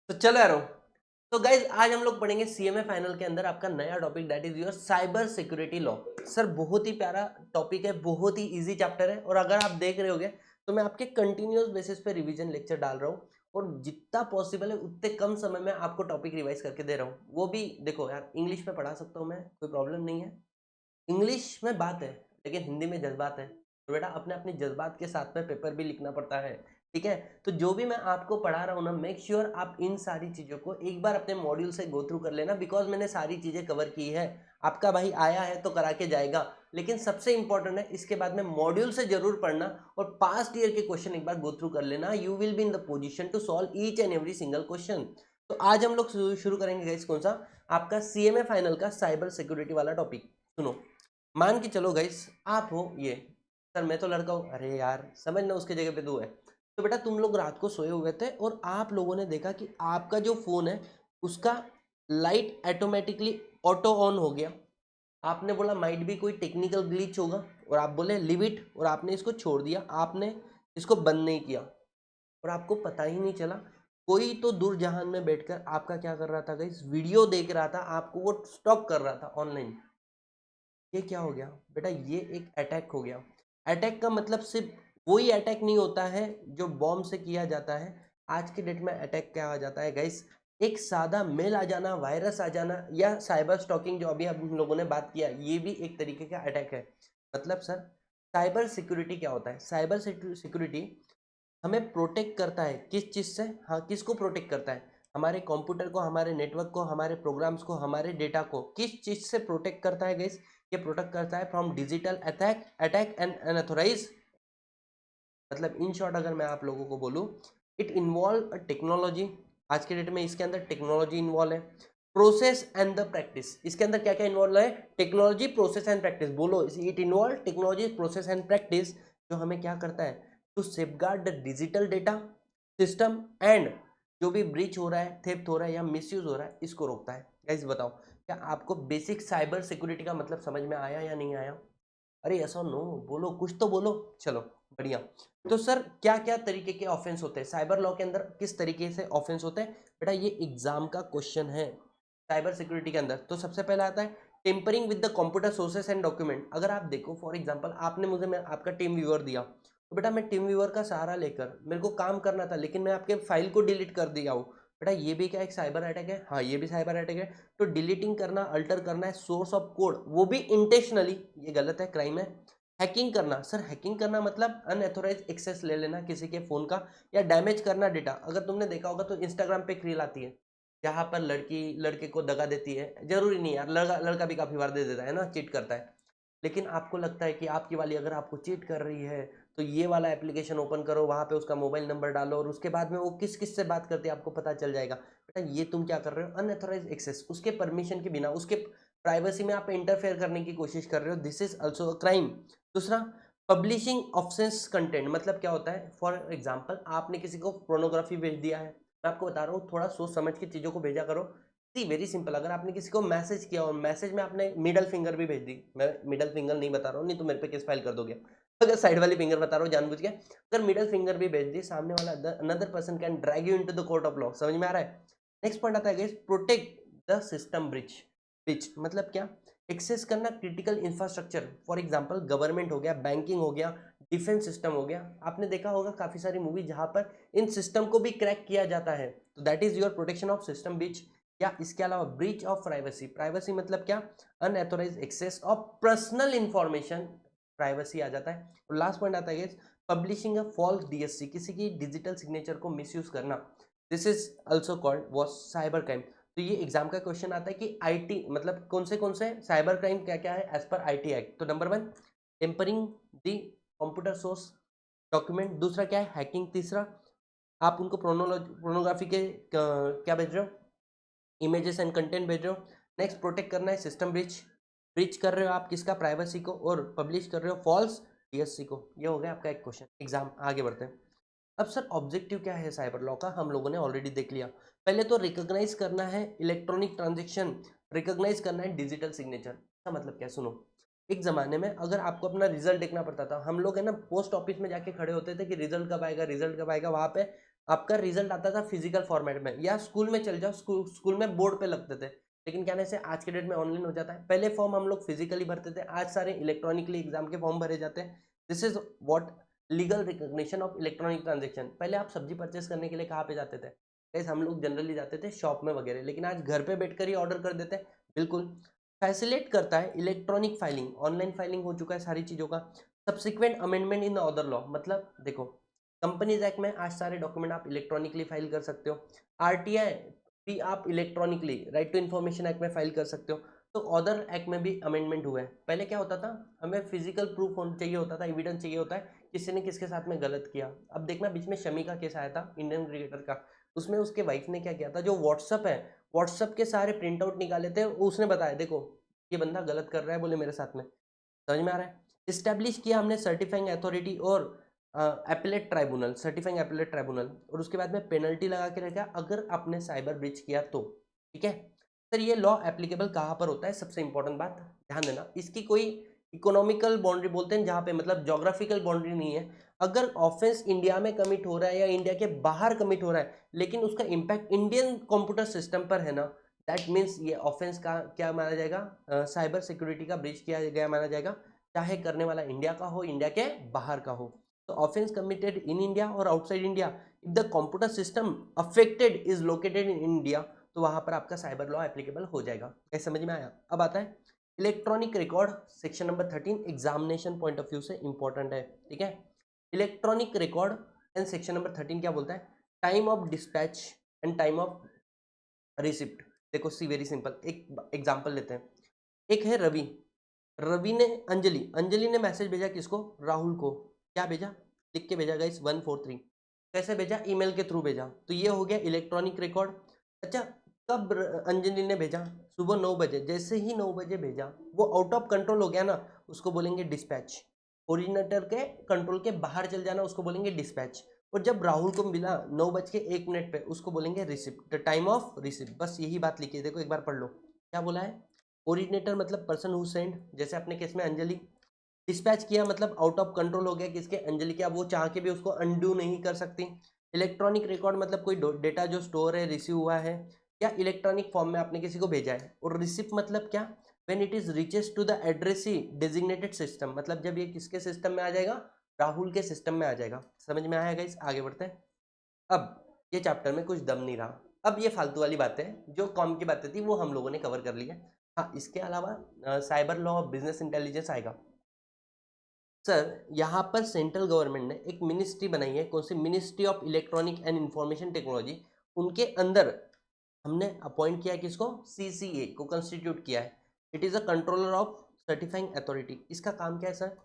तो चलो यारो, तो गाइज आज हम लोग पढ़ेंगे सीएमए फाइनल के अंदर आपका नया topic that is your cyber security law. Sir बहुत ही प्यारा टॉपिक है, बहुत ही इजी चैप्टर है और अगर आप देख रहे होगे तो मैं आपके कंटिन्यूस बेसिस पे रिवीजन लेक्चर डाल रहा हूँ और जितना पॉसिबल है उतने कम समय में आपको टॉपिक रिवाइज करके दे रहा हूँ। वो भी देखो यार, इंग्लिश में पढ़ा सकता हूँ मैं, कोई प्रॉब्लम नहीं है। इंग्लिश में बात है लेकिन हिंदी में जज्बात है, तो बेटा अपने अपने जज्बात के साथ में पेपर भी लिखना पड़ता है। ठीक है, तो जो भी मैं आपको पढ़ा रहा हूँ ना, मेक श्योर आप इन सारी चीज़ों को एक बार अपने मॉड्यूल से गो थ्रू कर लेना, बिकॉज मैंने सारी चीज़ें कवर की है। आपका भाई आया है तो करा के जाएगा, लेकिन सबसे इंपॉर्टेंट है इसके बाद में मॉड्यूल से जरूर पढ़ना और पास्ट ईयर के क्वेश्चन एक बार गो थ्रू कर लेना। You will be in the position to solve each and every single question. तो आज हम लोग शुरू करेंगे गाइस, कौन सा? आपका सीएमए फाइनल का साइबर सिक्योरिटी वाला टॉपिक। सुनो, मान के चलो गाइस, आप हो ये, सर मैं तो लड़का हूँ, अरे यार समझना उसके जगह पे तू है। तो बेटा तुम लोग रात को सोए हुए थे और आप लोगों ने देखा कि आपका जो फोन है उसका लाइट ऑटोमेटिकली ऑटो ऑन हो गया। आपने बोला माइट भी कोई टेक्निकल ग्लिच होगा और आप बोले लिव इट, और आपने इसको छोड़ दिया, आपने इसको बंद नहीं किया और आपको पता ही नहीं चला। कोई तो दूर जहान में बैठकर आपका क्या कर रहा था गाइस, वीडियो देख रहा था, आपको वो स्टॉक कर रहा था ऑनलाइन। ये क्या हो गया बेटा? ये एक अटैक हो गया। अटैक का मतलब सिर्फ वही अटैक नहीं होता है जो बॉम्ब से किया जाता है। आज के डेट में अटैक क्या आ जाता है गाइस, एक सादा मेल आ जाना, वायरस आ जाना, या साइबर स्टॉकिंग जो अभी हम लोगों ने बात किया, ये भी एक तरीके का अटैक है। मतलब सर, साइबर सिक्योरिटी क्या होता है? साइबर सिक्योरिटी हमें प्रोटेक्ट करता है किस चीज़ से? हाँ, किसको प्रोटेक्ट करता है? हमारे कंप्यूटर को, हमारे नेटवर्क को, हमारे प्रोग्राम्स को, हमारे डेटा को किस चीज़ से प्रोटेक्ट करता है गाइस? ये प्रोटेक्ट करता है from digital attack attack and unauthorised. मतलब इन शॉर्ट अगर मैं आप लोगों को बोलूँ, इट इन्वॉल्व टेक्नोलॉजी। आज के डेट में इसके अंदर टेक्नोलॉजी इन्वॉल्व है, प्रोसेस एंड द प्रैक्टिस। इसके अंदर क्या क्या इन्वॉल्व है? Technology, process and practice. बोलो, it involve technology, process and practice, जो हमें क्या करता है? To safeguard the digital data system and जो भी ब्रीच हो रहा है, थेफ्ट हो रहा है या मिसयूज हो रहा है, इसको रोकता है। गाइस बताओ, क्या आपको बेसिक साइबर सिक्योरिटी का मतलब समझ में आया या नहीं आया? अरे ऐसा नो, बोलो कुछ तो बोलो। चलो बढ़िया। तो सर क्या क्या तरीके के ऑफेंस होते हैं साइबर लॉ के अंदर, किस तरीके से ऑफेंस होते हैं? बेटा ये एग्जाम का क्वेश्चन है साइबर सिक्योरिटी के अंदर। तो सबसे पहला आता है tampering with the computer sources and document. अगर आप देखो फॉर एग्जांपल, आपने मुझे मैं आपका टीम व्यूअर दिया, तो बेटा मैं टीम व्यूअर का सहारा लेकर मेरे को काम करना था, लेकिन मैं आपके फाइल को डिलीट कर दिया हूँ। बेटा ये भी क्या एक साइबर अटैक है? हाँ, ये भी साइबर अटैक है। तो डिलीटिंग करना, अल्टर करना है सोर्स ऑफ कोड, वो भी इंटेंशनली, ये गलत है, क्राइम है। हैकिंग करना, सर हैकिंग करना मतलब अनऑथोराइज एक्सेस ले लेना किसी के फोन का, या डैमेज करना डेटा। अगर तुमने देखा होगा तो इंस्टाग्राम पे एक रील आती है जहाँ पर लड़की लड़के को दगा देती है। जरूरी नहीं यार, लड़का लड़का भी काफी बार दे देता है ना, चीट करता है। लेकिन आपको लगता है कि आपकी वाली अगर आपको चीट कर रही है तो ये वाला एप्लीकेशन ओपन करो, वहां पे उसका मोबाइल नंबर डालो और उसके बाद में वो किस किस से बात करती है आपको पता चल जाएगा। बेटा ये तुम क्या कर रहे हो? अनऑथोराइज एक्सेस, उसके परमिशन के बिना, उसके प्राइवेसी में आप इंटरफेयर करने की कोशिश कर रहे हो। This is also a crime. दूसरा, पब्लिशिंग ऑफेंस कंटेंट। मतलब क्या होता है? फॉर एग्जाम्पल, आपने किसी को पोर्नोग्राफी भेज दिया है। मैं आपको बता रहा हूँ, थोड़ा सोच समझ के चीज़ों को भेजा करो। सी वेरी सिंपल, अगर आपने किसी को मैसेज किया और मैसेज में आपने मिडल फिंगर भी भेज दी, मैं मिडल फिंगर नहीं बता रहा हूँ, नहीं तो मेरे पे केस फाइल कर दोगे। अगर साइड वाली फिंगर बता रहा हूँ जानबूझ के, अगर मिडल फिंगर भी भेज दी, सामने वाला another person can drag you into the court of law. समझ में आ रहा है? नेक्स्ट पॉइंट आता है protect the system breach. Breach मतलब क्या? एक्सेस करना critical infrastructure, for example government हो गया, बैंकिंग हो गया, डिफेंस सिस्टम हो गया। आपने देखा होगा काफी सारी मूवी जहां पर इन सिस्टम को भी क्रैक किया जाता है, तो that is your protection of system breach. या इसके अलावा ब्रीच ऑफ प्राइवेसी। प्राइवेसी मतलब क्या? Unauthorise access of personal information, privacy आ जाता है। और लास्ट पॉइंट आता है पब्लिशिंग अ फॉल्स डीएससी, किसी की डिजिटल सिग्नेचर को मिसयूज करना। This is also called was cyber crime. तो ये एग्जाम का क्वेश्चन आता है कि आईटी मतलब कौन से साइबर क्राइम क्या क्या है एज पर आईटी एक्ट। तो नंबर 1, टेम्परिंग दी कंप्यूटर सोर्स डॉक्यूमेंट। दूसरा क्या है? हैकिंग। तीसरा, आप उनको प्रोनोग्राफी के क्या भेज रहे हो? इमेजेस एंड कंटेंट भेज रहे हो। नेक्स्ट, प्रोटेक्ट करना है सिस्टम ब्रिच, ब्रिच कर रहे हो आप किसका? प्राइवेसी को। और पब्लिश कर रहे हो फॉल्स डीएससी को। ये हो गया आपका एक क्वेश्चन एग्जाम। आगे बढ़ते हैं। अब सर ऑब्जेक्टिव क्या है साइबर लॉ का, हम लोगों ने ऑलरेडी देख लिया। पहले तो रिकॉग्नाइज करना है इलेक्ट्रॉनिक ट्रांजेक्शन, रिकॉग्नाइज करना है डिजिटल सिग्नेचर। इसका मतलब क्या? सुनो, एक जमाने में अगर आपको अपना रिजल्ट देखना पड़ता था, हम लोग है ना पोस्ट ऑफिस में जाके खड़े होते थे कि रिजल्ट कब आएगा, रिजल्ट कब आएगा। वहां पे आपका रिजल्ट आता था फिजिकल फॉर्मेट में, या स्कूल में चल जाओ, स्कूल में बोर्ड पे लगते थे, लेकिन क्या से आज के डेट में ऑनलाइन हो जाता है। पहले फॉर्म हम लोग फिजिकली भरते थे, आज सारे इलेक्ट्रॉनिकली एग्जाम के फॉर्म भरे जाते हैं। This is what legal recognition of electronic transaction. पहले आप सब्जी परचेस करने के लिए कहाँ पे जाते थे? गाइस हम लोग जनरली जाते थे शॉप में वगैरह, लेकिन आज घर पे बैठकर ही ऑर्डर कर देते हैं। बिल्कुल फैसिलिटेट करता है इलेक्ट्रॉनिक फाइलिंग, ऑनलाइन फाइलिंग हो चुका है सारी चीज़ों का। Subsequent amendment in the other law, मतलब देखो कंपनीज एक्ट में आज सारे डॉक्यूमेंट आप इलेक्ट्रॉनिकली फाइल कर सकते हो। आरटीआई भी आप electronically, right to information act में फाइल कर सकते हो। तो अदर एक्ट में भी अमेंडमेंट हुआ है। पहले क्या होता था, हमें फिजिकल प्रूफ होना चाहिए होता था, एविडेंस चाहिए होता है किसी ने किसके साथ में गलत किया। अब देखना बीच में शमी का केस आया था इंडियन क्रिकेटर का, उसमें उसके वाइफ ने क्या किया था, जो व्हाट्सअप है, व्हाट्सअप के सारे प्रिंट आउट निकाले थे, उसने बताया देखो ये बंदा गलत कर रहा है बोले मेरे साथ में। समझ में आ रहा है? इस्टेब्लिश किया हमने सर्टिफाइंग अथॉरिटी और appellate tribunal, certifying appellate tribunal, और उसके बाद में पेनल्टी लगा के रखा अगर आपने साइबर ब्रीच किया तो। ठीक है सर, ये लॉ एप्लीकेबल कहाँ पर होता है? सबसे इंपॉर्टेंट बात ध्यान देना, इसकी कोई इकोनॉमिकल बाउंड्री बोलते हैं जहाँ पे मतलब जोग्राफिकल बाउंड्री नहीं है। अगर ऑफेंस इंडिया में कमिट हो रहा है या इंडिया के बाहर कमिट हो रहा है, लेकिन उसका इम्पैक्ट इंडियन कंप्यूटर सिस्टम पर है ना, दैट मीन्स ये ऑफेंस का क्या माना जाएगा? साइबर सिक्योरिटी का ब्रीच किया गया माना जाएगा, चाहे करने वाला इंडिया का हो, इंडिया के बाहर का हो। तो ऑफेंस कमिटेड इन इंडिया और outside India, if the computer system affected is located in India, तो वहां पर आपका साइबर लॉ एप्लीकेबल हो जाएगा। क्या समझ में आया? अब आता है electronic record, section number 13 examination point of view से इंपॉर्टेंट है। ठीक है, electronic record and section number 13 क्या बोलता है? Time of dispatch and time of receipt. देखो सी वेरी सिंपल, एक एग्जांपल लेते हैं। एक है रवि, रवि ने अंजलि ने मैसेज भेजा किसको? राहुल को। क्या भेजा? लिख के भेजा गाइस 143। कैसे भेजा? ईमेल के थ्रू भेजा, तो ये हो गया इलेक्ट्रॉनिक रिकॉर्ड। अच्छा, कब अंजलि ने भेजा? सुबह 9 बजे। जैसे ही 9 बजे भेजा, वो आउट ऑफ कंट्रोल हो गया ना, उसको बोलेंगे डिस्पैच। ओरिजिनेटर के कंट्रोल के बाहर चल जाना, उसको बोलेंगे डिस्पैच। और जब राहुल को मिला 9:01 पे, उसको बोलेंगे receipt, the time of receipt. बस यही बात लिखी है, देखो एक बार पढ़ लो क्या बोला है। ओरिजिनेटर मतलब पर्सन हु सेंड, जैसे अपने केस में अंजलि। डिस्पैच किया मतलब आउट ऑफ कंट्रोल हो गया किसके? अंजलि के, अब वो चाह के भी उसको अनडू नहीं कर सकती। इलेक्ट्रॉनिक रिकॉर्ड मतलब कोई डेटा जो स्टोर है, रिसीव हुआ है, या इलेक्ट्रॉनिक फॉर्म में आपने किसी को भेजा है। और रिसिप्ट मतलब क्या? When it is reaches to the addressee designated system, मतलब जब ये किसके सिस्टम में आ जाएगा? राहुल के सिस्टम में आ जाएगा। समझ में आएगा? इस आगे बढ़ते हैं। अब ये चैप्टर में कुछ दम नहीं रहा, अब ये फालतू वाली बातें जो कॉम की बातें थी वो हम लोगों ने कवर कर ली है। हाँ, इसके अलावा cyber law of business intelligence आएगा। सर यहाँ पर सेंट्रल गवर्नमेंट ने एक मिनिस्ट्री बनाई है, कौन सी? Ministry of electronic and information technology. उनके अंदर हमने अपॉइंट किया है किसको? सीसीए को कंस्टिट्यूट किया है। It is a controller of certifying authority. इसका काम क्या है सर?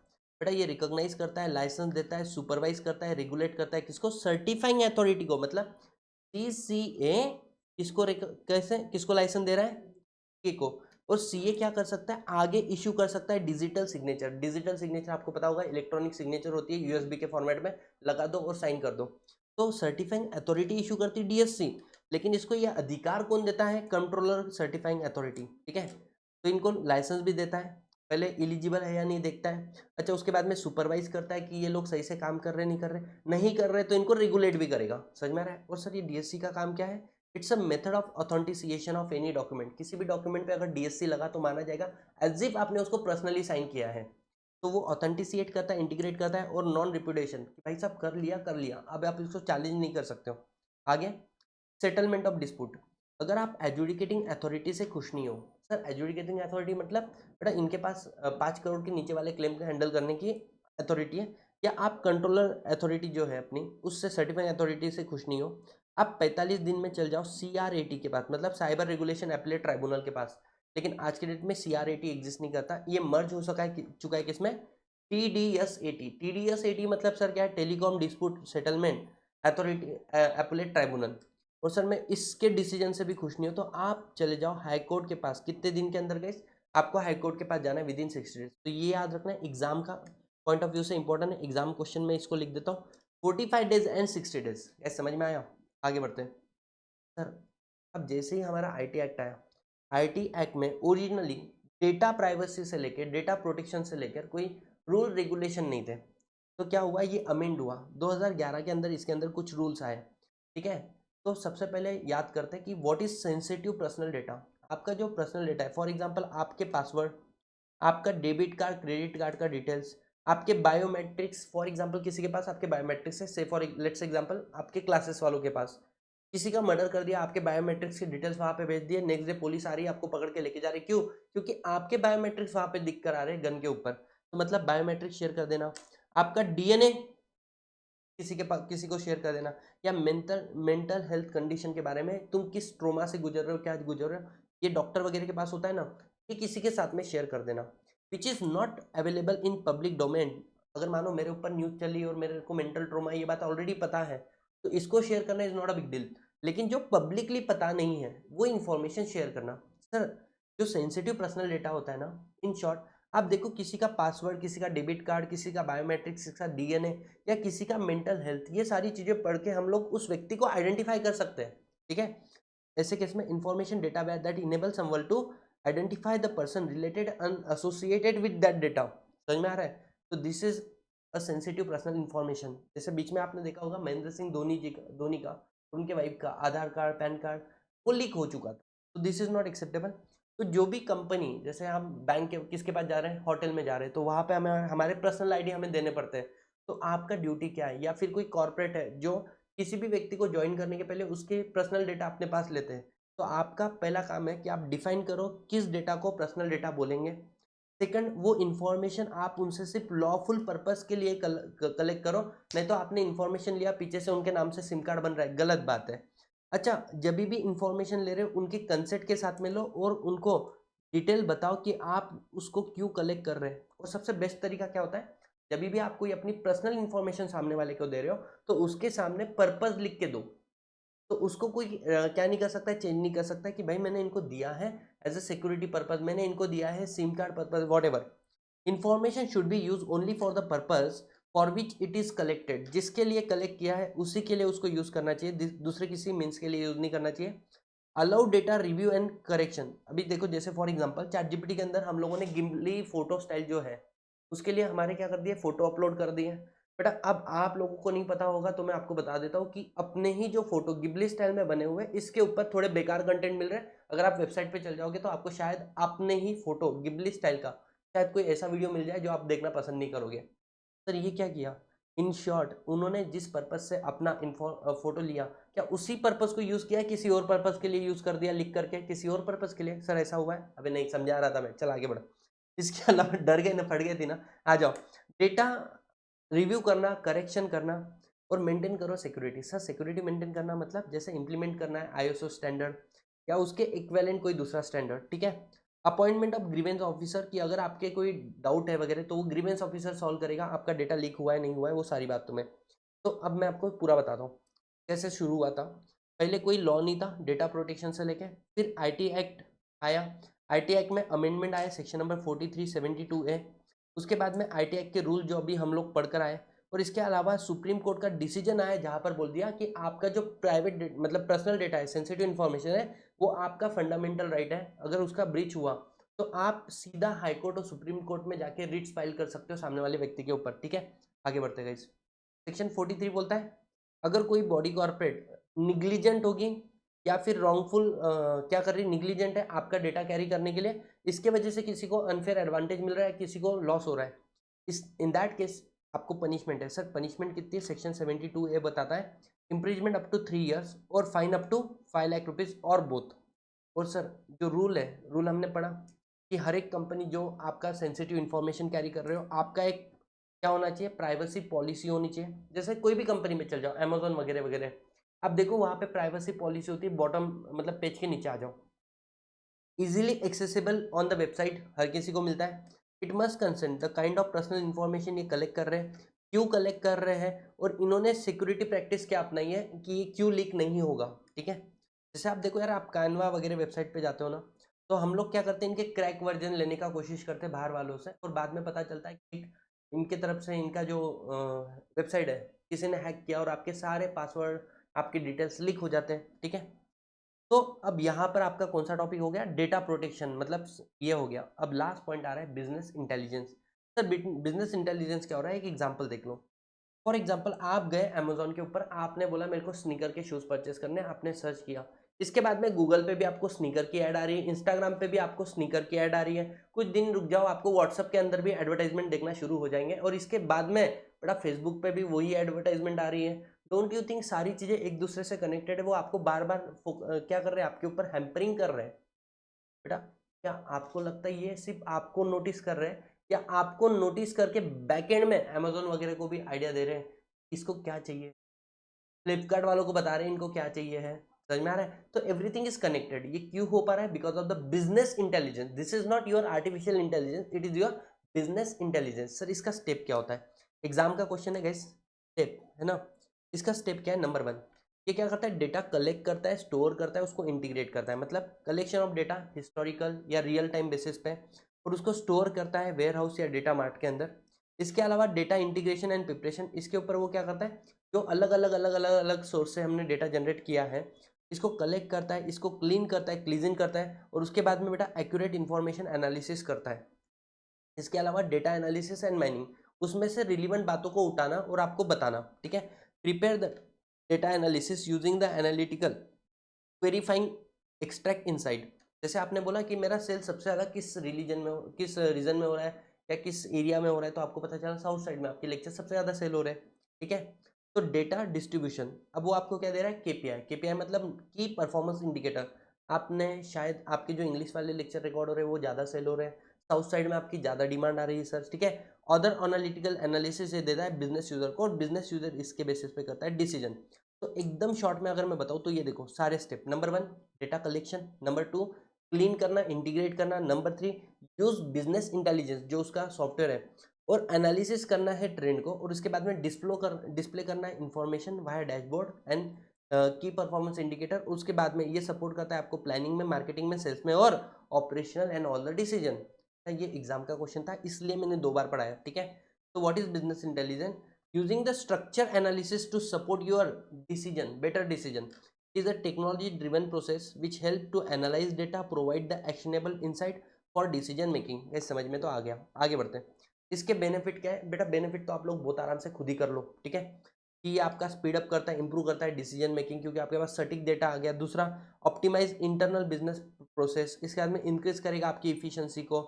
बेटा ये रिकॉग्नाइज करता है, लाइसेंस देता है, सुपरवाइज करता है, रेगुलेट करता है किसको? सर्टिफाइंग अथॉरिटी को। मतलब सीसीए किसको कैसे किसको लाइसेंस दे रहा है? के को। और सीए क्या कर सकता है? आगे इश्यू कर सकता है डिजिटल सिग्नेचर। डिजिटल सिग्नेचर आपको पता होगा, इलेक्ट्रॉनिक सिग्नेचर होती है, यूएसबी के फॉर्मेट में लगा दो और साइन कर दो। तो सर्टिफाइंग अथॉरिटी इशू करती है डीएससी, लेकिन इसको यह अधिकार कौन देता है? Controller certifying authority. ठीक है, तो इनको लाइसेंस भी देता है, पहले इलिजिबल है या नहीं देखता है। अच्छा, उसके बाद में सुपरवाइज करता है कि ये लोग सही से काम कर रहे नहीं कर रहे, नहीं कर रहे तो इनको रेगुलेट भी करेगा। समझ में आ रहा है? और सर ये डीएससी का काम क्या है? It's a method of authentication of any document. किसी भी डॉक्यूमेंट पे अगर डीएससी लगा तो माना जाएगा एज इफ आपने उसको पर्सनली साइन किया है। तो वो ऑथेंटिसिएट करता है, इंटीग्रेट करता है। और नॉन रिप्यूटेशन, भाई साहब कर लिया, अब आप इसको चैलेंज नहीं कर सकते हो। आगे सेटलमेंट ऑफ डिस्प्यूट। अगर आप एजुडिकेटिंग अथॉरिटी से खुश नहीं हो, सर एजुडिकेटिंग अथॉरिटी मतलब बेटा इनके पास 5 करोड़ के नीचे वाले क्लेम को हैंडल करने की अथॉरिटी है, या आप कंट्रोलर अथॉरिटी जो है अपनी उससे सर्टिफाइंग अथॉरिटी से खुश नहीं हो, आप 45 दिन में चल जाओ सीआरएटी के पास, मतलब साइबर रेगुलेशन एपीलेट ट्राइब्यूनल के पास। लेकिन आज के डेट में सीआरएटी एग्जिस्ट नहीं करता, ये मर्ज हो चुका है किसमें? टीडीएसएटी। टीडीएसएटी मतलब सर क्या है? Telecom dispute settlement authority appellate tribunal. और सर मैं इसके डिसीजन से भी खुश नहीं हूँ, तो आप चले जाओ हाई कोर्ट के पास। कितने दिन के अंदर गए? आपको हाई कोर्ट के पास जाना है विद इन 60 डेज। तो ये याद रखना है, एग्जाम का पॉइंट ऑफ व्यू से इंपॉर्टेंट है। एग्जाम क्वेश्चन में इसको लिख देता हूँ, 45 डेज एंड 60 डेज। ऐसे समझ में आया? आगे बढ़ते हैं सर। अब जैसे ही हमारा आईटी एक्ट आया, आईटी एक्ट में ओरिजिनली डेटा प्राइवेसी से लेकर डेटा प्रोटेक्शन से लेकर कोई रूल रेगुलेशन नहीं थे। तो क्या हुआ? ये अमेंड हुआ 2011 के अंदर, इसके अंदर कुछ रूल्स आए। ठीक है। तो सबसे पहले याद करते हैं कि what is sensitive personal data. आपका जो पर्सनल डेटा है, फॉर एग्जांपल आपके पासवर्ड, आपका डेबिट कार्ड क्रेडिट कार्ड का डिटेल्स, आपके बायोमेट्रिक्स, फॉर एग्जांपल किसी के पास आपके बायोमेट्रिक्स है, से फॉर लेट्स एग्जांपल आपके क्लासेस वालों के पास किसी का मर्डर कर दिया, आपके बायोमेट्रिक्स की डिटेल्स वहां पे भेज दिए, नेक्स्ट डे पुलिस आ रही है आपको पकड़ के लेके जा रही है, क्यों? क्योंकि आपके बायोमेट्रिक्स वहां पे दिख कर आ रहे हैं गन के ऊपर, तो मतलब बायोमेट्रिक शेयर कर देना। आपका डीएनए किसी के पास किसी को शेयर कर देना, या मेंटल मेंटल हेल्थ कंडीशन के बारे में, तुम किस ट्रोमा से गुजर रहे हो, क्या गुजर रहे हो, ये डॉक्टर वगैरह के पास होता है ना, ये किसी के साथ में शेयर कर देना। Which is not available in public domain. अगर मानो मेरे ऊपर न्यूज़ चली और मेरे को मेंटल ट्रोमा ये बात ऑलरेडी पता है, तो इसको शेयर करना is not a big deal. लेकिन जो पब्लिकली पता नहीं है वो इन्फॉर्मेशन शेयर करना, सर जो सेंसिटिव पर्सनल डेटा होता है ना, इन शॉर्ट, आप देखो किसी का पासवर्ड, किसी का डेबिट कार्ड, किसी का बायोमेट्रिक्स, किसी का डीएनए, या किसी का मेंटल हेल्थ, ये सारी चीजें पढ़ के हम लोग उस व्यक्ति को आइडेंटिफाई कर सकते हैं। ठीक है। ऐसे केस में information data that enable someone to identify the person related and associated with that data. समझ में आ रहा है? तो this is a sensitive personal information. जैसे बीच में आपने देखा होगा महेंद्र सिंह धोनी का, उनके वाइफ का आधार कार्ड पैन कार्ड वो लीक हो चुका था, तो दिस इज नॉट एक्सेप्टेबल। तो जो भी कंपनी, जैसे हम बैंक के किसके पास जा रहे हैं, होटल में जा रहे हैं, तो वहां पे हमें हमारे पर्सनल आईडी हमें देने पड़ते हैं। तो आपका ड्यूटी क्या है, या फिर कोई कॉर्पोरेट है जो किसी भी व्यक्ति को ज्वाइन करने के पहले उसके पर्सनल डेटा अपने पास लेते हैं, तो आपका पहला काम है कि आप डिफाइन करो किस डेटा को पर्सनल डेटा बोलेंगे। सेकंड, वो इन्फॉर्मेशन आप उनसे सिर्फ लॉफुल पर्पस के लिए कलेक्ट करो, नहीं तो आपने इन्फॉर्मेशन लिया पीछे से उनके नाम से सिम कार्ड बन रहा है, गलत बात है। अच्छा, जब भी इंफॉर्मेशन ले रहे हो उनके कंसेंट के साथ में लो और उनको डिटेल बताओ कि आप उसको क्यों कलेक्ट कर रहे हैं। और सबसे बेस्ट तरीका क्या होता है, जब भी आप कोई अपनी पर्सनल इंफॉर्मेशन सामने वाले को दे रहे हो तो उसके सामने पर्पस लिख के दो, तो उसको कोई क्या नहीं कर सकता है, चेंज नहीं कर सकता है कि भाई मैंने इनको दिया है एज ए सिक्योरिटी पर्पज, मैंने इनको दिया है SIM card purpose, what ever. Information should be use only for the purpose for which it is collected. जिसके लिए कलेक्ट किया है उसी के लिए उसको यूज करना चाहिए, दूसरे किसी मीन्स के लिए यूज नहीं करना चाहिए। Allow data review and correction. अभी देखो जैसे फॉर एग्जांपल चैट जीपीटी के अंदर हम लोगों ने गिम्बली फोटो स्टाइल जो है उसके लिए हमारे क्या कर दिए, फोटो अपलोड कर दिए। बेटा अब आप लोगों को नहीं पता होगा तो मैं आपको बता देता हूँ कि अपने ही जो फोटो गिबली स्टाइल में बने हुए इसके ऊपर थोड़े बेकार कंटेंट मिल रहे हैं। अगर आप वेबसाइट पे चल जाओगे तो आपको शायद अपने ही फोटो गिबली स्टाइल का शायद कोई ऐसा वीडियो मिल जाए जो आप देखना पसंद नहीं करोगे। सर ये क्या किया, इन शॉर्ट उन्होंने जिस पर्पज से अपना फोटो लिया, क्या उसी पर्पज को यूज किया, किसी और पर्पज के लिए यूज कर दिया लिख करके किसी और पर्पज के लिए? सर ऐसा हुआ है? अभी नहीं समझा रहा था मैं, चल आगे बढ़। इसके अलावा डर गए ना, फट गए थी ना, आ जाओ। डेटा रिव्यू करना, करेक्शन करना और मेंटेन करो सिक्योरिटी। सर सिक्योरिटी मेंटेन करना मतलब जैसे इंप्लीमेंट करना है आईएसओ स्टैंडर्ड या उसके इक्विवेलेंट कोई दूसरा स्टैंडर्ड। ठीक है। अपॉइंटमेंट ऑफ ग्रीवेंस ऑफिसर की अगर आपके कोई डाउट है वगैरह तो वो ग्रीवेंस ऑफिसर सॉल्व करेगा, आपका डेटा लीक हुआ है नहीं हुआ है वो सारी बात तुम्हें। तो अब मैं आपको पूरा बताता हूँ कैसे शुरू हुआ था। पहले कोई लॉ नहीं था डेटा प्रोटेक्शन से लेके, फिर आईटी एक्ट आया, आईटी एक्ट में अमेंडमेंट आया सेक्शन नंबर 4372A। उसके बाद में आईटी एक्ट के रूल जो अभी हम लोग पढ़कर आए, और इसके अलावा सुप्रीम कोर्ट का डिसीजन आया जहां पर बोल दिया कि आपका जो प्राइवेट मतलब पर्सनल डेटा है, सेंसिटिव इन्फॉर्मेशन है, वो आपका फंडामेंटल राइट है। अगर उसका ब्रीच हुआ तो आप सीधा हाई कोर्ट और सुप्रीम कोर्ट में जाके रिट्स फाइल कर सकते हो सामने वाले व्यक्ति के ऊपर। ठीक है, आगे बढ़ते गए। सेक्शन 43 बोलता है अगर कोई बॉडी कॉर्पोरेट निग्लिजेंट होगी या फिर रॉन्गफुल क्या कर रही, निग्लिजेंट है आपका डेटा कैरी करने के लिए, इसके वजह से किसी को अनफेयर एडवांटेज मिल रहा है, किसी को लॉस हो रहा है, इस इन दैट केस आपको पनिशमेंट है। सर पनिशमेंट कितनी है? सेक्शन 72A बताता है इम्प्रीजमेंट अप टू 3 years और fine up to 5 lakh rupees और बोथ। और सर जो रूल है, रूल हमने पढ़ा कि हर एक कंपनी जो आपका सेंसिटिव इन्फॉर्मेशन कैरी कर रहे हो, आपका एक क्या होना चाहिए, प्राइवेसी पॉलिसी होनी चाहिए। जैसे कोई भी कंपनी में चल जाओ, अमेजोन वगैरह वगैरह, अब देखो वहाँ पे प्राइवेसी पॉलिसी होती है, बॉटम मतलब पेज के नीचे आ जाओ, easily accessible on the website, हर किसी को मिलता है। It must consent the kind of personal information ये कलेक्ट कर रहे हैं, क्यों कलेक्ट कर रहे हैं, और इन्होंने सिक्योरिटी प्रैक्टिस क्या अपनाई है कि ये क्यों लीक नहीं होगा। ठीक है। जैसे आप देखो यार, आप कानवा वगैरह वेबसाइट पे जाते हो ना, तो हम लोग क्या करते हैं, इनके क्रैक वर्जन लेने का कोशिश करते हैं बाहर वालों से, और बाद में पता चलता है कि इनके तरफ से इनका जो वेबसाइट है किसी ने हैक किया और आपके सारे पासवर्ड आपके डिटेल्स लीक हो जाते हैं। ठीक है। तो अब यहाँ पर आपका कौन सा टॉपिक हो गया, डेटा प्रोटेक्शन, मतलब ये हो गया। अब लास्ट पॉइंट आ रहा है business intelligence. Sir business intelligence क्या हो रहा है, एक एग्जांपल देख लो। फॉर एग्जाम्पल आप गए अमेजोन के ऊपर, आपने बोला मेरे को स्नीकर के शूज़ परचेस करने, आपने सर्च किया, इसके बाद में गूगल पे भी आपको स्नीकर की ऐड आ रही है, इंस्टाग्राम पे भी आपको स्नीकर की ऐड आ रही है, कुछ दिन रुक जाओ आपको व्हाट्सअप के अंदर भी एडवर्टाइजमेंट देखना शुरू हो जाएंगे, और इसके बाद में बड़ा फेसबुक पे भी वही एडवर्टाइजमेंट आ रही है। डोंट यू थिंक सारी चीज़ें एक दूसरे से कनेक्टेड है, वो आपको बार बार क्या कर रहे हैं, आपके ऊपर हैम्परिंग कर रहे हैं। बेटा क्या आपको लगता है ये सिर्फ आपको नोटिस कर रहे हैं, या आपको नोटिस करके बैकएंड में अमेजोन वगैरह को भी आइडिया दे रहे हैं इसको क्या चाहिए, फ्लिपकार्ट वालों को बता रहे हैं इनको क्या चाहिए है। समझ में आ रहा है? तो एवरीथिंग इज कनेक्टेड। ये क्यों हो पा रहा है? Because of the business intelligence. This is not your artificial intelligence, it is your business intelligence. Sir इसका स्टेप क्या होता है? एग्जाम का क्वेश्चन है गाइस, स्टेप है ना। इसका स्टेप क्या है? नंबर 1, ये क्या करता है? डेटा कलेक्ट करता है, स्टोर करता है, उसको इंटीग्रेट करता है, मतलब कलेक्शन ऑफ डेटा हिस्टोरिकल या रियल टाइम बेसिस पे, और उसको स्टोर करता है वेयर हाउस या डेटा मार्ट के अंदर। इसके अलावा डेटा इंटीग्रेशन एंड प्रिपरेशन, इसके ऊपर वो क्या करता है, जो अलग अलग सोर्स से हमने डेटा जनरेट किया है, इसको कलेक्ट करता है, इसको क्लीन करता है, क्लीजिंग करता है, और उसके बाद में बेटा एक्यूरेट इन्फॉर्मेशन एनालिसिस करता है। इसके अलावा डेटा एनालिसिस एंड माइनिंग, उसमें से रिलीवेंट बातों को उठाना और आपको बताना, ठीक है। Prepare the data analysis using the analytical verifying extract inside. जैसे आपने बोला कि मेरा सेल सबसे ज़्यादा किस रिलीजन में किस रीजन में हो रहा है या किस एरिया में हो रहा है, तो आपको पता चला साउथ साइड में आपके लेक्चर सबसे ज़्यादा सेल हो रहे हैं, ठीक है। तो डेटा डिस्ट्रीब्यूशन, अब वो आपको क्या दे रहा है? केपीआई। केपीआई मतलब की परफॉर्मेंस इंडिकेटर। आपने शायद आपके जो इंग्लिश वाले लेक्चर रिकॉर्ड हो रहे हैं वो ज़्यादा सेल हो रहे हैं, साउथ साइड में आपकी ज़्यादा डिमांड आ रही है सर, ठीक है। अदर एनालिटिकल एनालिसिस ये देता है बिजनेस यूजर को, और बिजनेस यूजर इसके बेसिस पे करता है डिसीजन। तो एकदम शॉर्ट में अगर मैं बताऊँ तो ये देखो सारे step. Number 1 data collection, number 2 clean करना, इंटीग्रेट करना, नंबर 3 यूज बिजनेस इंटेलिजेंस जो उसका सॉफ्टवेयर है, और एनालिसिस करना है ट्रेंड को, और उसके बाद में डिस्प्ले करना है इंफॉर्मेशन वाया डैशबोर्ड एंड की परफॉर्मेंस इंडिकेटर। उसके बाद में ये सपोर्ट करता है आपको प्लानिंग में, मार्केटिंग में, सेल्स में, और operational and all the decision. ये एग्जाम का क्वेश्चन था इसलिए मैंने 2 बार पढ़ाया, ठीक है। तो what is business intelligence? Using the structure analysis to support your decision, better decision, is a technology driven process which help to analyze data, provide the actionable insight for decision making। ये समझ में तो आ गया, आगे बढ़ते हैं। इसके benefit क्या है? बेटा बेनिफिट तो आप लोग बहुत आराम से खुद ही कर लो, ठीक है। कि ये आपका स्पीड अप करता है, इंप्रूव करता है डिसीजन मेकिंग, क्योंकि आपके पास सटीक डेटा आ गया। दूसरा, ऑप्टिमाइज इंटरनल बिजनेस प्रोसेस, इसके बाद में इंक्रीज करेगा आपकी इफिशियंसी को।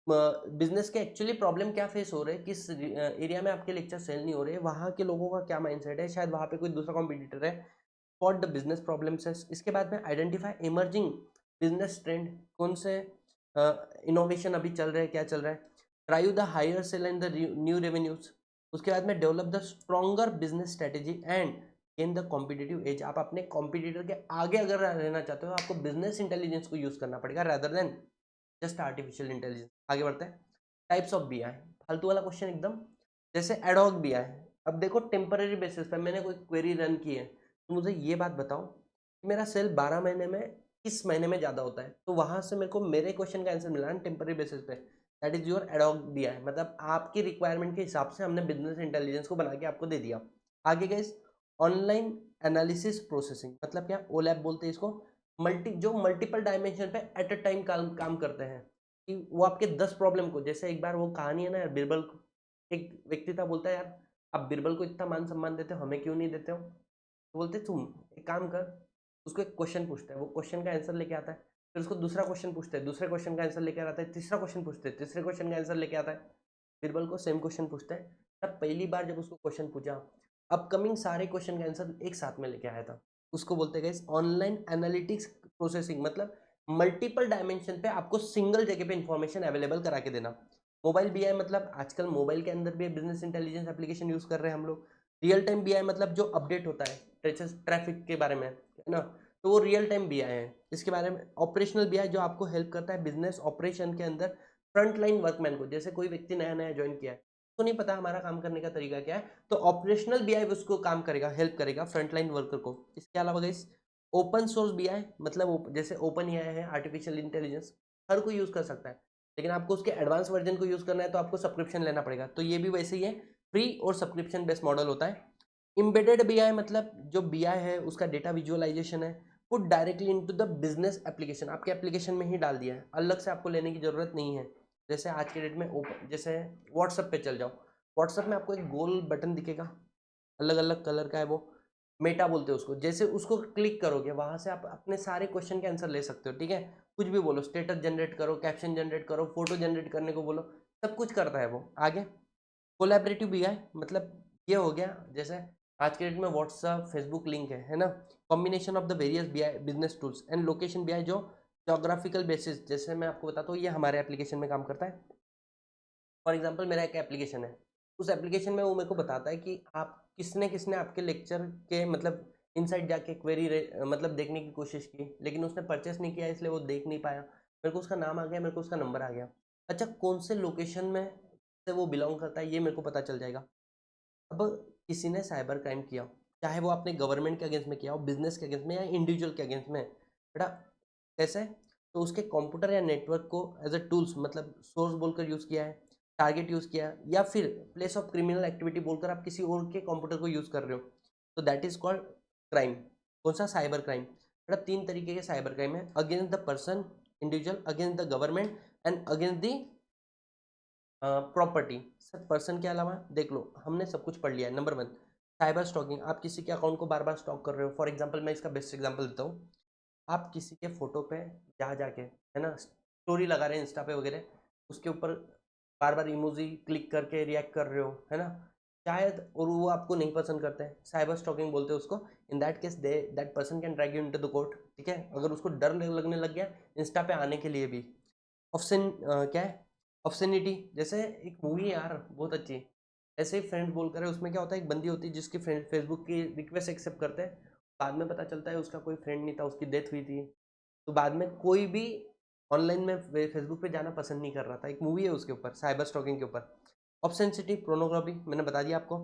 बिजनेस के एक्चुअली प्रॉब्लम क्या फेस हो रहे हैं, किस एरिया में आपके लेक्चर सेल नहीं हो रहे, वहाँ के लोगों का क्या माइंडसेट है, शायद वहाँ पे कोई दूसरा कॉम्पिटिटर है। व्हाट द बिजनेस प्रॉब्लम्स है। इसके बाद में आइडेंटिफाई इमर्जिंग बिजनेस ट्रेंड, कौन से इनोवेशन अभी चल रहे हैं, क्या चल रहा है। Drive the higher sale and the new revenues. उसके बाद में develop the stronger business strategy and gain the competitive edge. आप अपने कॉम्पिटिटर के आगे अगर रहना चाहते हो, आपको बिजनेस इंटेलिजेंस को यूज करना पड़ेगा rather than just artificial intelligence. आगे बढ़ते हैं। टाइप्स ऑफ बीआई, फालतू वाला क्वेश्चन एकदम। जैसे एडॉक बीआई, अब देखो टेम्पररी बेसिस पे मैंने कोई क्वेरी रन की है, तो मुझे ये बात बताओ कि मेरा सेल 12 महीने में किस महीने में ज़्यादा होता है, तो वहां से मेरे को मेरे क्वेश्चन का आंसर मिला है टेम्पररी बेसिस पे। That is your ad hoc BI, मतलब आपकी रिक्वायरमेंट के हिसाब से हमने बिजनेस इंटेलिजेंस को बना के आपको दे दिया। आगे गए ऑनलाइन एनालिसिस प्रोसेसिंग, मतलब क्या? ओलैप बोलते हैं इसको। जो मल्टीपल डायमेंशन पे एट अ टाइम काम करते हैं, कि वो आपके 10 प्रॉब्लम को, जैसे एक बार वो कहानी है ना यार, बीरबल को, एक व्यक्ति था, बोलता है यार आप बीरबल को इतना मान सम्मान देते हो, हमें क्यों नहीं देते हो? तो बोलते तुम एक काम कर, उसको एक क्वेश्चन पूछते हैं, वो क्वेश्चन का आंसर लेके आता है, फिर उसको दूसरा क्वेश्चन पूछते हैं, दूसरे क्वेश्चन का आंसर लेके आता है, तीसरा क्वेश्चन पूछते हैं, तीसरे क्वेश्चन का आंसर लेके आता है। बीरबल को सेम क्वेश्चन पूछते हैं। तब पहली बार जब उसको क्वेश्चन पूछा, अपकमिंग सारे क्वेश्चन का आंसर एक साथ में लेके आया था। उसको बोलते गए ऑनलाइन एनालिटिक्स प्रोसेसिंग, मतलब मल्टीपल डायमेंशन पे आपको सिंगल जगह पे इंफॉर्मेशन अवेलेबल करा के देना। मोबाइल बीआई, मतलब आजकल मोबाइल के अंदर भी बिजनेस इंटेलिजेंस एप्लीकेशन यूज कर रहे हैं हम लोग। रियल टाइम बीआई मतलब जो अपडेट होता है ट्रैफिक के बारे में, है ना, तो वो रियल टाइम बीआई है। इसके बारे में ऑपरेशनल बीआई जो आपको हेल्प करता है बिजनेस ऑपरेशन के अंदर, फ्रंट लाइन वर्कमैन को, जैसे कोई व्यक्ति नया नया ज्वाइन किया है, उसको नहीं पता हमारा काम करने का तरीका क्या है, तो ऑपरेशनल बीआई उसको काम करेगा, हेल्प करेगा फ्रंट लाइन वर्कर को। इसके अलावा गाइस ओपन सोर्स बीआई, मतलब जैसे ओपन एआई है, आर्टिफिशियल इंटेलिजेंस, हर कोई यूज कर सकता है, लेकिन आपको उसके एडवांस वर्जन को यूज करना है तो आपको सब्सक्रिप्शन लेना पड़ेगा। तो ये भी वैसे ही है, फ्री और सब्सक्रिप्शन बेस्ड मॉडल होता है। एम्बेडेड बीआई, मतलब जो बीआई है उसका डेटा विजुअलाइजेशन है, put directly into the business application, आपके एप्लीकेशन में ही डाल दिया है, अलग से आपको लेने की जरूरत नहीं है। जैसे आज के डेट में जैसे व्हाट्सएप पे चल जाओ, व्हाट्सएप में आपको एक गोल बटन दिखेगा, अलग अलग कलर का है, वो मेटा बोलते हैं उसको। जैसे उसको क्लिक करोगे वहां से आप अपने सारे क्वेश्चन के आंसर ले सकते हो, ठीक है। कुछ भी बोलो, स्टेटस जनरेट करो, कैप्शन जनरेट करो, फोटो जनरेट करने को बोलो, सब कुछ करता है वो। आगे कोलैबोरेटिव बीआई, मतलब ये हो गया जैसे आज के डेट में व्हाट्सएप फेसबुक लिंक है ना। Combination of the various BI business tools and location BI, जो जोग्राफिकल बेसिस, जैसे मैं आपको बताता हूँ ये हमारे एप्लीकेशन में काम करता है। फॉर एग्जाम्पल मेरा एक एप्लीकेशन है, उस एप्लीकेशन में वो मेरे को बताता है कि आप किसने किसने आपके लेक्चर के मतलब इनसाइड जाके क्वेरी मतलब देखने की कोशिश की, लेकिन उसने परचेस नहीं किया इसलिए वो देख नहीं पाया। मेरे को उसका नाम आ गया, मेरे को उसका नंबर आ गया। अच्छा, कौन से लोकेशन में से वो बिलोंग करता है ये मेरे को पता चल जाएगा। अब किसी ने साइबर क्राइम किया, चाहे वो आपने गवर्नमेंट के अगेंस्ट में किया हो, बिजनेस के अगेंस्ट में, या इंडिविजुअल के अगेंस्ट में, बेटा कैसे, तो उसके कंप्यूटर या नेटवर्क को एज अ टूल्स मतलब सोर्स बोलकर यूज़ किया है, टारगेट यूज़ किया, या फिर प्लेस ऑफ क्रिमिनल एक्टिविटी बोलकर आप किसी और के कंप्यूटर को यूज़ कर रहे हो, तो दैट इज कॉल्ड क्राइम। कौन सा? Cyber crime. बेटा 3 तरीके के साइबर क्राइम है, against the person individual, against the government and against the property. Sir person के अलावा देख लो, हमने सब कुछ पढ़ लिया है। नंबर 1 साइबर स्टॉकिंग, आप किसी के अकाउंट को बार बार स्टॉक कर रहे हो। फॉर एग्जांपल मैं इसका बेस्ट एग्जांपल देता हूँ, आप किसी के फोटो पे जा जाके है ना स्टोरी लगा रहे हैं इंस्टा पे वगैरह, उसके ऊपर बार बार इमोजी क्लिक करके रिएक्ट कर रहे हो, है ना, शायद, और वो आपको नहीं पसंद करते हैं, साइबर स्टॉकिंग बोलते हैं उसको। इन that case they that person can drag you into the court, ठीक है। अगर उसको डर लगने लग गया इंस्टा पे आने के लिए भी। ऑप्शन क्या है, ऑप्शनिटी, जैसे एक मूवी है यार बहुत अच्छी, ऐसे ही फ्रेंड्स बोलकर है, उसमें क्या होता है, एक बंदी होती है जिसकी फ्रेंड फेसबुक की रिक्वेस्ट एक्सेप्ट करते हैं, बाद में पता चलता है उसका कोई फ्रेंड नहीं था, उसकी डेथ हुई थी। तो बाद में कोई भी ऑनलाइन में फेसबुक पे जाना पसंद नहीं कर रहा था। एक मूवी है उसके ऊपर, साइबर स्टॉकिंग के ऊपर। ऑब्सेंसिटी प्रोनोग्राफी मैंने बता दिया आपको।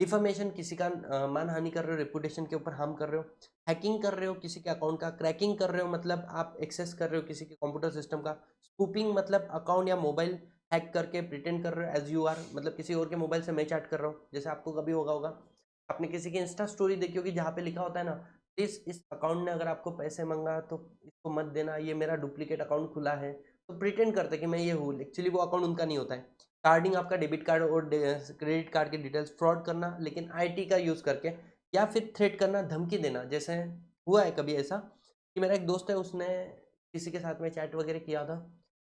डिफमेशन, किसी का मान हानि कर रहे हो, रेपुटेशन के ऊपर हार्म कर रहे हो। हैकिंग कर रहे हो किसी के अकाउंट का, क्रैकिंग कर रहे हो मतलब आप एक्सेस कर रहे हो किसी के कंप्यूटर सिस्टम का। स्पूपिंग मतलब अकाउंट या मोबाइल हैक करके प्रिटेंड कर रहे हो एज यू आर, मतलब किसी और के मोबाइल से मैं चैट कर रहा हूँ। जैसे आपको कभी होगा आपने किसी की इंस्टा स्टोरी देखी होगी जहाँ पे लिखा होता है ना, प्लीज इस अकाउंट ने अगर आपको पैसे मांगा तो इसको मत देना, ये मेरा डुप्लीकेट अकाउंट खुला है। तो प्रिटेंड करते कि मैं ये हूँ, एक्चुअली वो अकाउंट उनका नहीं होता है। कार्डिंग, आपका डेबिट कार्ड और क्रेडिट कार्ड के डिटेल्स फ्रॉड करना लेकिन आईटी का यूज़ करके, या फिर थ्रेट करना, धमकी देना। जैसे हुआ है कभी ऐसा कि मेरा एक दोस्त है, उसने किसी के साथ में चैट वगैरह किया था,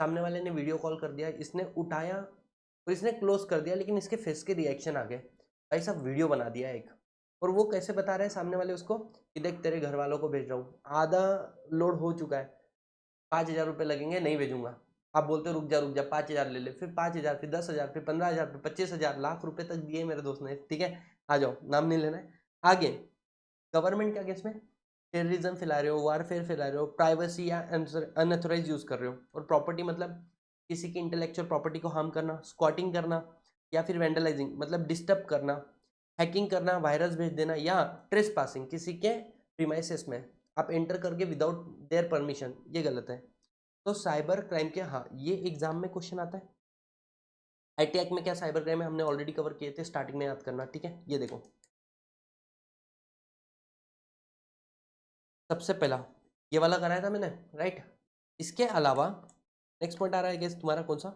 सामने वाले ने वीडियो कॉल कर दिया, इसने उठाया और इसने क्लोज कर दिया, लेकिन इसके फेस के रिएक्शन आ गए, भाई साहब वीडियो बना दिया एक। और वो कैसे बता रहे हैं सामने वाले उसको कि देख तेरे घर वालों को भेज रहा हूँ, आधा लोड हो चुका है, 5,000 रुपये लगेंगे, नहीं भेजूंगा। आप बोलते हो रुक जा 5,000 ले ले, फिर 5,000, फिर 10,000, फिर 15,000, फिर 25,000, लाख रुपए तक दिए मेरे दोस्त ने, ठीक है। आ जाओ, नाम नहीं लेना है। आगे गवर्नमेंट के अगेंस्ट में टेररिज्म फैला रहे हो, वारफेयर फैला रहे हो, प्राइवेसी या अनऑथराइज यूज कर रहे हो। और प्रॉपर्टी मतलब किसी की इंटेलेक्चुअल प्रॉपर्टी को हार्म करना, स्क्वाटिंग करना, या फिर वेंडलाइजिंग मतलब डिस्टर्ब करना, हैकिंग करना, वायरस भेज देना, या ट्रेस पासिंग, किसी के प्रीमाइसेस में आप एंटर करके विदाउट देयर परमिशन, ये गलत है। तो साइबर क्राइम के, हाँ ये एग्जाम में क्वेश्चन आता है। आईटी एक्ट में क्या साइबर क्राइम है हमने ऑलरेडी कवर किए थे, स्टार्टिंग में याद करना, ठीक है। ये देखो सबसे पहला ये वाला कराया था मैंने, राइट। इसके अलावा नेक्स्ट पॉइंट आ रहा है गेस तुम्हारा कौन सा?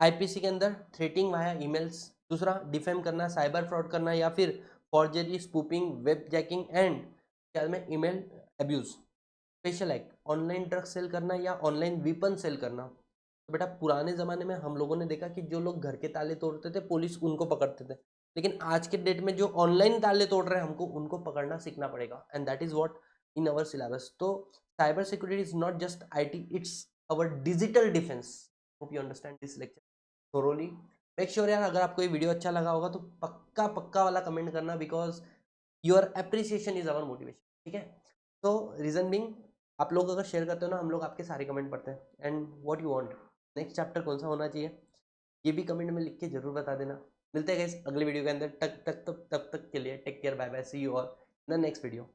आईपीसी के अंदर थ्रेटिंग वाया ईमेल्स, दूसरा डिफेम करना, साइबर फ्रॉड करना, या फिर forgery, spoofing, web jacking and क्या में email abuse. Special act online drug sale करना या ऑनलाइन वीपन सेल करना। तो बेटा पुराने ज़माने में हम लोगों ने देखा कि जो लोग घर के ताले तोड़ते थे पुलिस उनको पकड़ते थे, लेकिन आज के डेट में जो ऑनलाइन ताले तोड़ रहे हैं हमको उनको पकड़ना सीखना पड़ेगा, and that is what in our syllabus. तो cyber security is not just IT, it's our digital defence. Hope you understand this lecture thoroughly. Make sure यार अगर आपको ये वीडियो अच्छा लगा होगा तो पक्का पक्का वाला कमेंट करना, because your appreciation is our motivation, ठीक है। तो रीजन बिंग, आप लोग अगर शेयर करते हो ना हम लोग आपके सारे कमेंट पढ़ते हैं। And what you want, next chapter कौन सा होना चाहिए ये भी कमेंट में लिख के जरूर बता देना। मिलते हैं गाइस अगले वीडियो के अंदर, तब तक के लिए take care, bye bye, see you all in the next video.